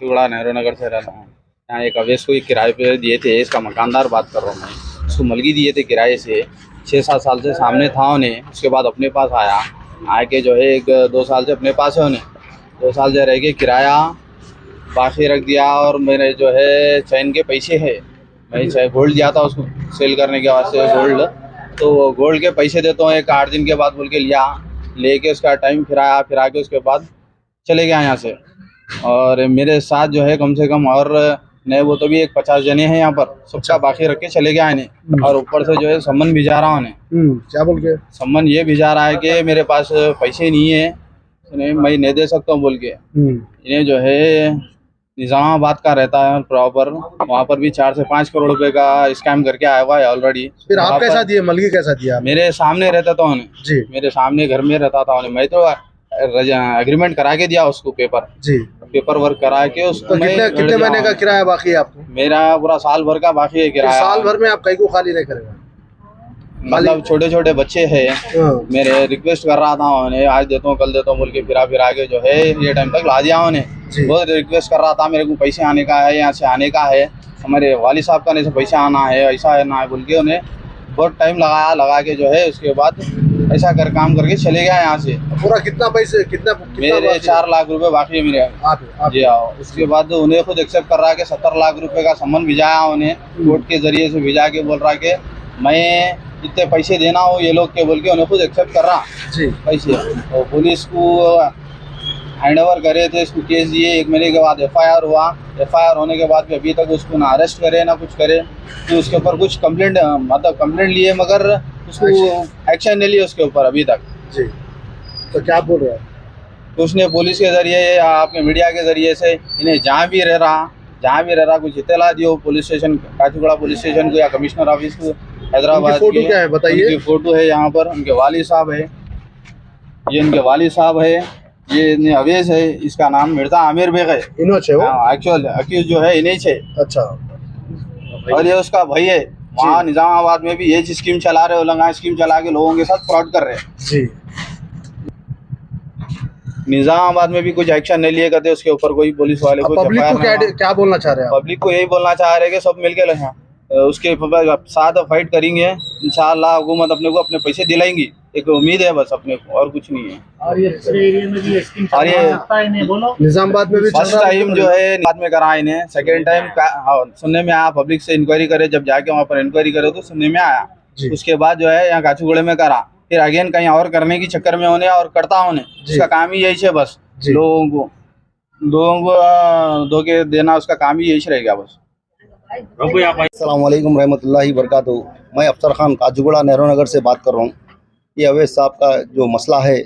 चूड़ा नेहरू नगर से रहना हूँ। यहाँ एक अवैस को एक किराए पे दिए थे, इसका मकानदार बात कर रहा हूँ मैं। उसको मलगी दिए थे किराए से, 6-7 साल से सामने था उन्हें। उसके बाद अपने पास आया, आके जो है 1-2 साल से अपने पास है उन्हें। 2 साल से रह के किराया बाकी रख दिया। और मेरे जो है चैन के पैसे है, मैं चाहे गोल्ड दिया था उसको सेल करने के वास्ते गोल्ड, तो वो गोल्ड के पैसे देता हूँ एक 8 दिन के बाद बोल के लिया। लेके उसका टाइम फिरा के उसके बाद चले गया यहाँ से। और मेरे साथ जो है कम से कम और नहीं वो तो भी एक 50 जने हैं यहाँ पर, सबका बाकी रख के चले गया इन्हें। और ऊपर से जो है सम्मन भिजा रहा हूँ उन्हें। क्या बोल के? सम्मन ये भिजा रहा है कि मेरे पास पैसे नहीं है, नहीं मैं नहीं दे सकता हूँ बोल के। इन्हें जो है निज़ामाबाद का रहता है प्रॉपर, वहाँ पर भी 4 से 5 करोड़ रुपए का स्कैम करके आया हुआ है ऑलरेडी। फिर आप कैसा दिए, मलगी कैसा दिया? मेरे सामने रहता था उन्हें जी। मेरे सामने घर में रहता था उन्हें। मैं तो एग्रीमेंट करा के दिया उसको, पेपर वर्क करा के उसको। तो कितने महीने का किराया बाकी है आपको? मेरा पूरा साल भर का बाकी है किराया। साल भर में आप कहीं को खाली नहीं करेगा? मतलब छोटे छोटे बच्चे हैं मेरे, रिक्वेस्ट कर रहा था उन्हें, आज देता हूँ कल देता हूँ बोल के फिरा के जो है ये टाइम तक ला दिया उन्हें। बहुत रिक्वेस्ट कर रहा था, मेरे को पैसे आने का है, यहाँ से आने का है, हमारे वाली साहब का नहीं से पैसा आना है, ऐसा है ना है बोल के उन्हें बहुत टाइम लगा के जो है उसके बाद ऐसा काम करके चले गया यहाँ से। पूरा कितना पैसे कितना मेरे 4 लाख रुपए बाकी है मेरे। जी हाँ। उसके बाद उन्हें खुद एक्सेप्ट कर रहा है कि 70 लाख रुपए का सम्मन भिजाया उन्हें, कोर्ट के जरिए से भिजा के बोल रहा है कि मैं इतने पैसे देना हो ये लोग के बोल के उन्हें खुद एक्सेप्ट कर रहा पैसे। तो पुलिस को हैंड ओवर करे थे, इसको केस दिए। 1 महीने के बाद एफआईआर हुआ। एफआईआर होने के बाद भी अभी तक उसको ना अरेस्ट करे ना कुछ करे, तो उसके ऊपर कुछ कंप्लेंट लिए मगर उसको एक्शन नहीं लिया उसके ऊपर अभी तक। जी। तो क्या बोल रहे हैं? तो उसने पुलिस के जरिए या आपके मीडिया के जरिए से इन्हें जहाँ भी रह रहा कुछ इत्तला दियो police station, Kachiguda police station को या कमिश्नर ऑफिस को हैदराबाद। फोटो क्या है बताइए? उनकी फोटो है यहाँ पर, उनके वाली साहब है, ये इनके वाली साहब है, ये अवेश है, इसका नाम मिर्जा आमिर बेग है। एक्चुअल अक्यूज जो है इन्हीं से। अच्छा। और ये उसका भाई है। वहाँ निजामाबाद में भी ये स्कीम चला रहे, उलंघा स्कीम चला के लोगों के साथ फ्रॉड कर रहे हैं। जी। निजामाबाद में भी कुछ एक्शन नहीं लिए करते उसके ऊपर कोई पुलिस वाले को। पब्लिक को क्या बोलना चाह रहे हैं? पब्लिक को यही बोलना चाह रहे हैं कि सब मिलके उसके साथ फाइट करेंगे इंशाअल्लाह। हुकूमत अपने को अपने पैसे दिलाएंगी, एक उम्मीद है बस अपने को, और कुछ नहीं है। और ये एरिया में भी स्कीम चल रहा है, नहीं बोलो निजामाबाद में भी फर्स्ट टाइम जो है बाद में करा इन्हें, सेकेंड टाइम सुनने में आया, पब्लिक से इंक्वायरी करे, जब जाके वहाँ पर इंक्वायरी करे तो सुनने में आया। उसके बाद जो है यहाँ काचीगुड़े में करा, फिर अगेन कहीं और करने की चक्कर में होने और करता होने। इसका काम ही यही है बस, लोगों को धोखे देना, उसका काम ही यही रहेगा बस। अस्सलाम वालेकुम रहमतुल्लाहि वबरकातुहू। मैं अफसर खान काचीगुड़ा नेहरू नगर से बात कर रहा हूँ। ये अवैस साहब का जो मसला है,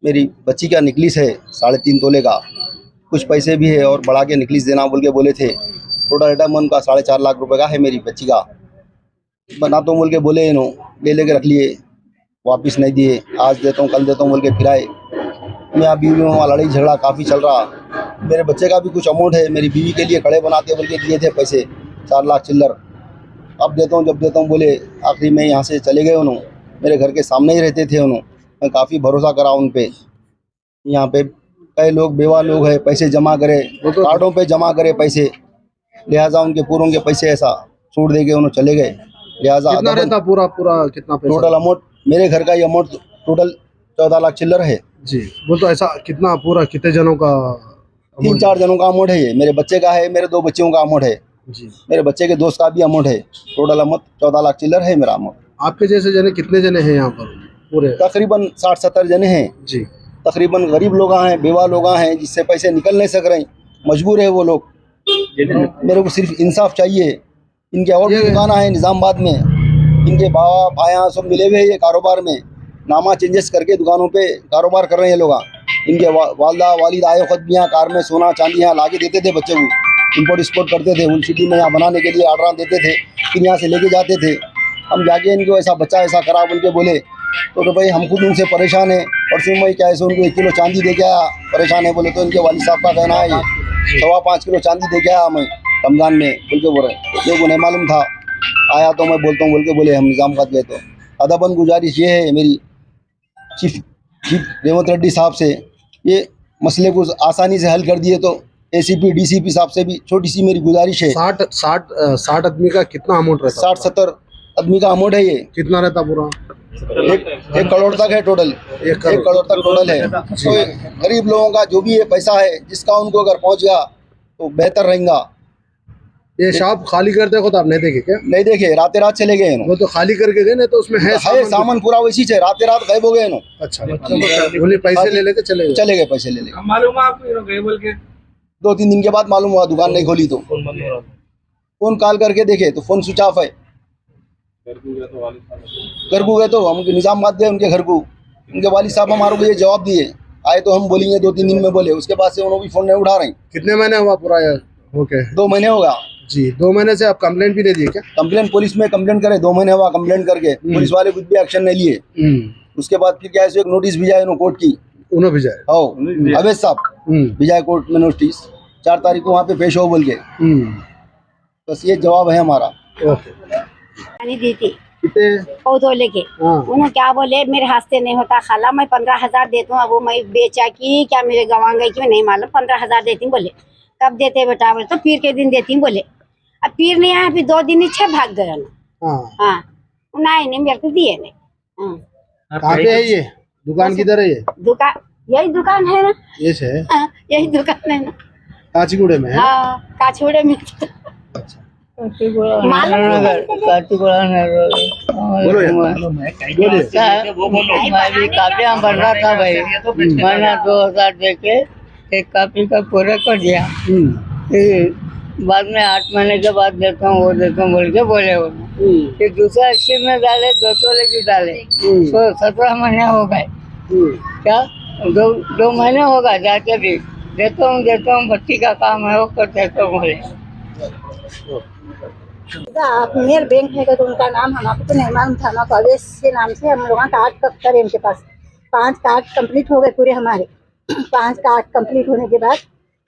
मेरी बच्ची का निकलिस है 3.5 तोले का, कुछ पैसे भी है और बढ़ा के निकलिस देना बोल के बोले थे। टोटल आइटम उनका 4.5 लाख रुपए का है मेरी बच्ची का। बना तो बोल के बोले इन्हों ले के रख लिए, वापस नहीं दिए। आज देता हूँ कल देता हूँ बोल के फिराए। मैं बीवी में वहाँ लड़ाई झगड़ा काफ़ी चल रहा। मेरे बच्चे का भी कुछ अमाउंट है, मेरी बीवी के लिए खड़े बनाते बोल के दिए थे पैसे 4 लाख चिल्लर। अब देता हूँ जब देता हूँ बोले, आखिरी में यहाँ से चले गए उन्होंने। मेरे घर के सामने ही रहते थे उन्होंने, मैं काफ़ी भरोसा करा उन पे। यहाँ पे कई लोग बेवा लोग हैं, पैसे जमा करे, कार्डों पे जमा करे पैसे, लिहाजा उनके पूरों के पैसे ऐसा छूट दे के उन्होंने चले गए। लिहाजा कितना रहता पूरा कितना पैसा? टोटल अमाउंट मेरे घर का ये अमाउंट टोटल 14 लाख चिल्लर है। जी। बोल तो ऐसा कितना पूरा कितने जनों का? 3-4 जनों का अमाउंट है ये। मेरे बच्चे का है, मेरे 2 बच्चियों का अमाउंट है जी। मेरे बच्चे के दोस्त का भी अमाउंट है। टोटल अमाउंट 14 लाख चिल्लर है मेरा अमाउंट। आपके जैसे जने कितने जने हैं यहाँ पर पूरे? तकरीबन 60-70 जने हैं जी। तकरीबन गरीब लोग हैं, बेवा लोग हैं, जिससे पैसे निकल नहीं सक रहे, मजबूर है वो लोग। मेरे को सिर्फ इंसाफ चाहिए। इनके और भी दुकान है निज़ामाबाद में, इनके बाबा भाया सब मिले हुए ये कारोबार में, नामा चेंजेस करके दुकानों पे कारोबार कर रहे हैं लोग। इनके वालदा वालिद आए खुद भी यहाँ कार में सोना चांदी यहाँ ला के देते थे बच्चे को, इम्पोर्ट एक्सपोर्ट करते थे, उन सिटी में यहाँ बनाने के लिए ऑर्डर देते थे, फिर यहाँ से लेके जाते थे। हम जाके इनको ऐसा बच्चा ऐसा करा बोल के बोले तो भाई हम खुद उनसे परेशान है। परसों में क्या ऐसे उनको 1 किलो चांदी दे के आया, परेशान है बोले तो इनके वालिद साहब का कहना है ये 5.25 किलो चांदी दे के आया मैं रमज़ान में बोल के बोल रहे। ये को नहीं मालूम था, आया तो मैं बोलता हूँ बोल के बोले हम निज़ामाबाद गए। तो अदबन गुजारिश ये है मेरी चीफ रेवंत रेड्डी साहब से, ये मसले को आसानी से हल कर दिए तो एसीपी डीसीपी साहब से भी छोटी सी मेरी गुजारिश है। 60 आदमी का कितना अमाउंट रहता? 60-70 आदमी का अमाउंट है ये। कितना रहता पूरा? 1 करोड़ तक है टोटल। 1 करोड़ तक टोटल है। तो गरीब लोगों का जो भी ये पैसा है जिसका उनको अगर पहुंच गया तो बेहतर रहेगा। ये शॉप खाली करते हो तो आप नहीं देखे क्या? नहीं देखे, रात रात चले गए इन्हों। वो तो खाली करके गए ना, तो उसमें है सामान पूरा वैसी है, रात रात गायब हो गए इन्हों। अच्छा, बोले पैसे ले लेके चले गए पैसे ले लेके। मालूम है आपको गए बोल के? 2-3 दिन के बाद मालूम हुआ दुकान नहीं खोली तो फोन कॉल करके देखे तो फोन स्विच ऑफ है। घर को गए तो हम निजामाबाद गए उनके घर को, उनके वालिद साहब हमारे को ये जवाब दिए, आए तो हम बोलेंगे 2-3 दिन में बोले, उसके बाद से उन्होंने भी फोन नहीं उठा रहे। कितने महीने हुआ पूरा ओके? 2 महीने हो गया जी। 2 महीने से आप कंप्लेंट भी दे दिए क्या? कंप्लेंट पुलिस में कंप्लेंट करे, 2 महीने हुआ कंप्लेंट करके, पुलिस वाले कुछ भी एक्शन नहीं लिए। उसके बाद फिर क्या एक नोटिस भिजाए उन्होंने कोर्ट की, उन्होंने भिजाए अवैध साहब भिजाए कोर्ट में नोटिस, 4 तारीख को वहाँ पे पेश हो बोल के। बस ये जवाब है हमारा। पानी दी थी कितने पौधों लेके, उन्होंने क्या बोले मेरे हाथ से नहीं होता खाला, मैं 15,000 देता हूँ। अब वो मैं बेचा कि क्या मेरे गंवा गई कि मैं नहीं मालूम, 15,000 देती हूँ बोले। कब देते बेटा? बोले तो पीर के दिन देती हूँ बोले। अब पीर नहीं आया, फिर 2 दिन नीचे भाग गया ना। हाँ नहीं मेरे को दिए नहीं। कहाँ पे है ये दुकान? किधर है ये दुकान? यही दुकान है ना, ये है यही दुकान है ना, काचीगुड़े में है। हाँ काचीगुड़े में। काफिया बन रहा था भाई, मैंने 2,000 देके एक कापी का पूरा कर दिया। बाद में 8 महीने के बाद देता हूँ वो देता हूँ बोल के बोले वो। फिर दूसरा स्कीम में डाले, 2 तोले की डाले, तो 17 महीने हो गए। क्या 2 महीने होगा जाके भी देता हूँ बच्ची का काम है वो कर देता हूँ बोले। आप मेयर बैंक है तो उनका नाम हमको तो नहीं मालूम था ना, तो अवैध से नाम से हम लोग कार्ड करे उनके पास। 5 कार्ड कंप्लीट हो गए पूरे हमारे। 5 कार्ड कंप्लीट होने के बाद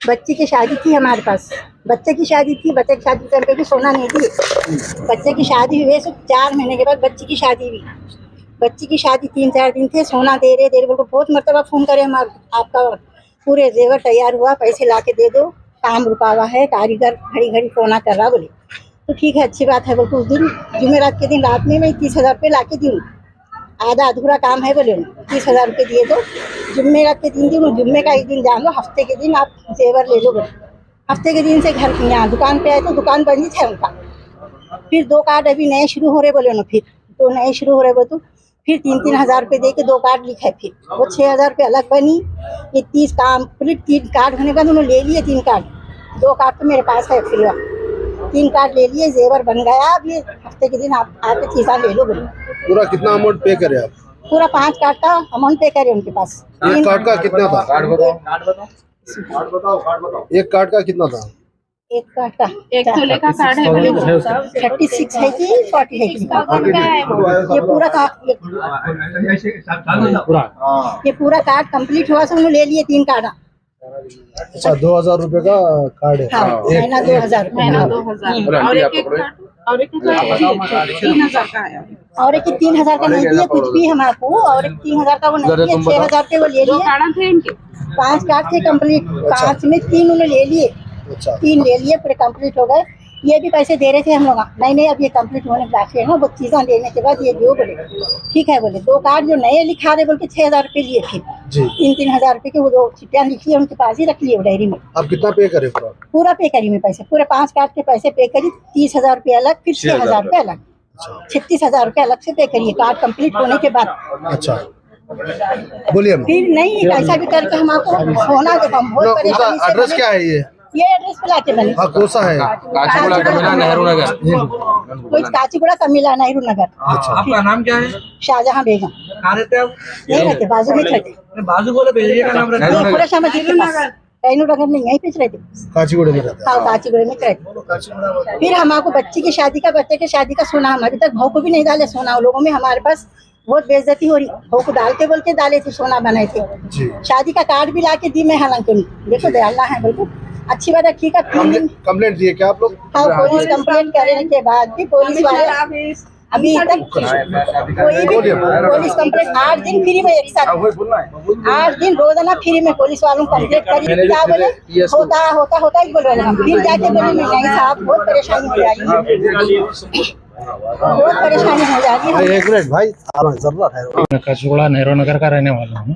बच्ची की शादी थी हमारे पास, बच्चे की शादी थी, बच्चे की शादी करके भी सोना नहीं दी। बच्चे की शादी हुई 4 महीने के बाद बच्ची की शादी हुई। बच्ची की शादी 3-4 दिन थे, सोना दे रहे बोल को बहुत मरतबा फ़ोन करे हमारा, आपका पूरे जेवर तैयार हुआ, पैसे ला के दे दो, काम रुका हुआ है, कारीगर घड़ी सोना कर रहा। बोले तो ठीक है अच्छी बात है। बोल तो उस दिन जुमेरात के दिन रात में मैं 30,000 रुपये ला के दूँ, आधा अधूरा काम है बोले 30,000 रुपये दिए तो जुम्मेरात के दिन दूँ। जुम्मे का एक दिन जान लो, हफ्ते के दिन आप जेवर ले लो बोले। हफ्ते के दिन से घर यहाँ दुकान पे आए तो दुकान बंद है उनका। फिर 2 कार्ड अभी नए शुरू हो रहे बोले ना, फिर 2 नए शुरू हो रहे बोले तो फिर 3-3 हज़ार रुपये दे के 2 कार्ड लिखा है। फिर वो 6,000 रुपये अलग बनी। ये 30 काम फिर 3 कार्ड होने के बाद उन्होंने ले लिए 3 कार्ड, 2 कार्ड तो मेरे पास है फिर 3 कार्ड ले लिए, जेवर बन गया। अब ये हफ्ते के दिन आप आके चीज़ा ले लो बोले। पूरा कितना अमाउंट पे करे आप? पूरा 5 कार्ड का अमाउंट पे करे उनके पास। एक कार्ड का कितना था? कार्ड बताओ। एक कार्ड का कितना था? एक कार्ड का 1 तोले का कार्ड है 36 है कि 40 है कि? ये पूरा ये पूरा कार्ड कंप्लीट हुआ, सब उन्होंने ले लिए 3 कार्ड। अच्छा 2,000 रुपए का कार्ड है? हाँ, महीना 2,000 और एक 3,000 का है, और एक 3,000 का नहीं दिया कुछ भी हमारे, और एक 3,000 का वो नहीं दिया, 6,000 के वो ले लिए। 5 कार्ड थे कंप्लीट, 5 में 3 उन्होंने ले लिए। 3 ले लिए, पूरे कंप्लीट हो गए। ये भी पैसे दे रहे थे हम लोग, नहीं अब ये कंप्लीट होने बाकी है ना, वो चीज़ें लेने के बाद ये दो बोले ठीक है बोले। 2 कार्ड जो नए लिखा रहे बोल के 6,000 रुपये लिए, फिर 3-3 हज़ार रुपये के वो 2 चिट्ठियाँ लिखी है उनके पास ही रख लिए डायरी में। आप कितना पे करे? पूरा पे करी में पैसे, पूरे 5 कार्ड के पैसे पे करी, 30,000 रुपये अलग, फिर 6,000 रुपये अलग, 36,000 रुपये अलग से पे करिए कार्ड कंप्लीट होने के बाद। अच्छा बोलिए। फिर नहीं ऐसा भी करके हम आपको सोना के हम बहुत परेशानी से। एड्रेस क्या है ये एड्रेस पे लाके बने? हाँ कौन सा है? काचीगुड़ा कमीला नेहरू नगर। काचीगुड़ा कमीला नेहरू नगर। आपका नाम क्या है? शाहजहां बेगम। कहाँ रहते आप? नहीं रहते, बाजू में रहते। बाजू बोले भेजिए का नाम रहता है? पूरा समझ नगर नहीं, यहीं पे रहते। काचीगुड़े में रहते? हाँ काचीगुड़े में रहते। फिर हम आपको बच्चे की शादी का सोना हम अभी तक भाव को भी नहीं डाले। सोना लोगों में हमारे पास बहुत बेइज्जती हो रही, भाव को डालते बोल के डाले थे, सोना बनाए थे। शादी का कार्ड भी ला के दी मैं, हालांकि देखो डालना है बिल्कुल अच्छी बात है। ठीक है, 3 दिन कंप्लेंट दिए क्या आप लोग? हाँ पुलिस कंप्लेंट करने के बाद भी पुलिस वाले अभी तक कोई भी पुलिस कंप्लेंट 8 दिन फ्री में एक साथ 8 दिन रोजाना फ्री में पुलिस वालों को कंप्लेंट करी क्या बोले होता ही बोल रहे हैं फिर जाके बोले नहीं साहब बहुत परेशानी हो जा रही है बहुत परेशानी हो जा रही है भाई, 1 मिनट भाई, जरूरत है। मैं काचुगड़ा नेहरू नगर का रहने वाला हूँ।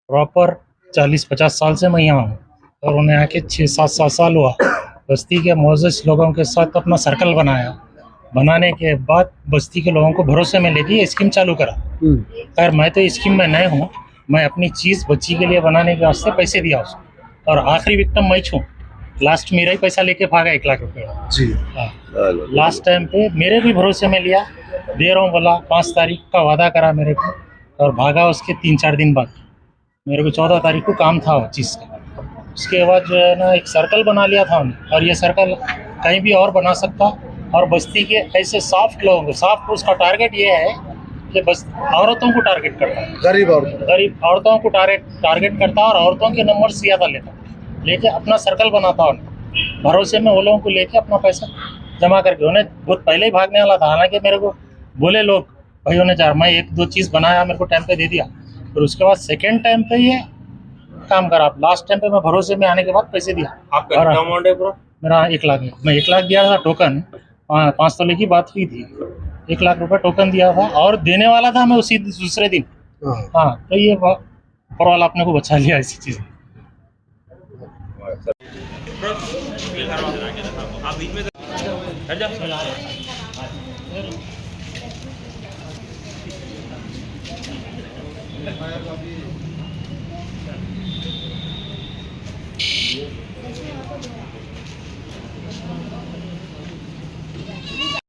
प्रॉपर 40-50 साल से मैं यहाँ हूँ और उन्हें आके 6-7 साल हुआ। बस्ती के मोजस लोगों के साथ अपना सर्कल बनाया। बनाने के बाद बस्ती के लोगों को भरोसे में लेके ये स्कीम चालू करा। खैर मैं तो स्कीम में नए हूँ, मैं अपनी चीज़ बच्ची के लिए बनाने के वास्ते पैसे दिया उसको और आखिरी विक्टिम मैं छूँ। लास्ट मेरा ही पैसा लेके भागा 1 लाख रुपये। जी लास्ट टाइम पे मेरे भी भरोसे में लिया, दे रहा हूँ बोला, 5 तारीख का वादा करा मेरे को और भागा उसके 3-4 दिन बाद। मेरे को 14 तारीख को काम था वो चीज़ का। उसके बाद जो है ना एक सर्कल बना लिया था हमने और ये सर्कल कहीं भी और बना सकता और बस्ती के ऐसे सॉफ्ट लोगों को सॉफ्ट उसका टारगेट ये है कि बस औरतों को टारगेट करता है, गरीब और गरीब औरतों को टारगेट करता और औरतों के नंबर ज़्यादा लेता, लेके अपना सर्कल बनाता उन्हें भरोसे में वो लोगों को लेके अपना पैसा जमा करके। उन्हें बहुत पहले ही भागने वाला था, हालांकि मेरे को बोले लोग भाई उन्हें जार मैं 1-2 चीज़ बनाया, मेरे को टाइम पे दे दिया, फिर उसके बाद सेकेंड टाइम पे ये काम करा। लास्ट टाइम पे मैं भरोसे में आने के बाद पैसे दिया। आपका कितना अमाउंट है ब्रो? मेरा 1 लाख है। मैं 1 लाख दिया था टोकन, 5 तोले की बात हुई थी, 1 लाख रुपए टोकन दिया था और देने वाला था मैं उसी दूसरे दिन। हाँ तो ये ऊपर वाला अपने को बचा लिया ऐसी चीज़। आप बीच में